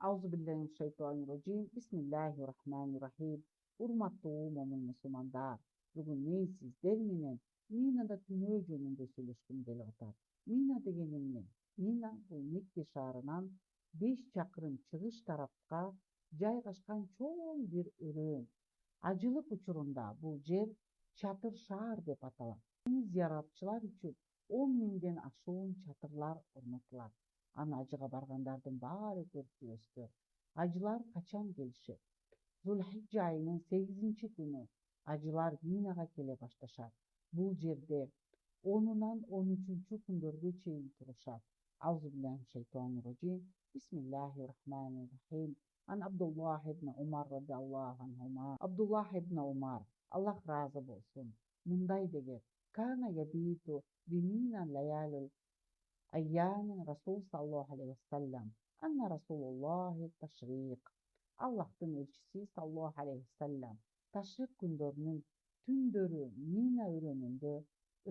Auzubillahimineşşeytanirracim. Bismillahirrahmanirrahim. Urmattуу momун musulmandar. Бүгүн мен сиздер менен Минада түнөө жөнүндө сүйлөшкүм келип атат. Мина деген эмне? Мина бул Мекке шаарынан 5 чакырым чыгыш тарапка жайгашкан чоң бир өрөөн. Ажылык учурунда бул жер чатыр шаар деп аталат. Дин зыяратчылар үчүн 10 миңден ашуун чатырлар орнотулат. Аны ажыга баргандардын баары көрүп жүрөсүздөр. Ажылар качан келишет? Зулхижжа айынын 8-күнү ажылар Минага келе башташат. Бул жерде 10-нан 13 күндөргө чейин турушат. Аузубиллахи Бисмиллахиррахманиррахим. Ан Абдуллах ибн Умар радиаллаху анхума. Абдуллах ибн Умар, Аллах разы болсун, мындай деген: Кана ябиту бимина лаялил Айямин Расул саллаллаху алейхи вассалям. Анна Расулуллахи ташриq. Аллахтын элчиси саллаллаху алейхи вассалям ташрик күндөрүнүн түндөрү Мина өрөөнүндө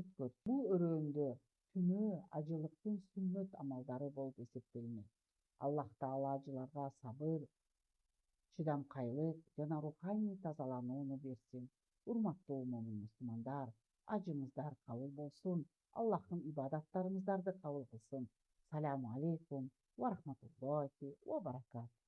өткөрдү. Бул өрөөндө түнөө ажылыктын сүннөт амалдары болуп эсептелинет. Аллах таала ажыларга сабыр, чыдамкайлык жана руханий тазаланууну берсин. Урматтуу момун мусулмандар, ажыңыздар кабыл болсун. Аллахым ибадаттарыңыздарды кабыл кылсын. Саламу алейкум ва рахматуллахи ва баракатух.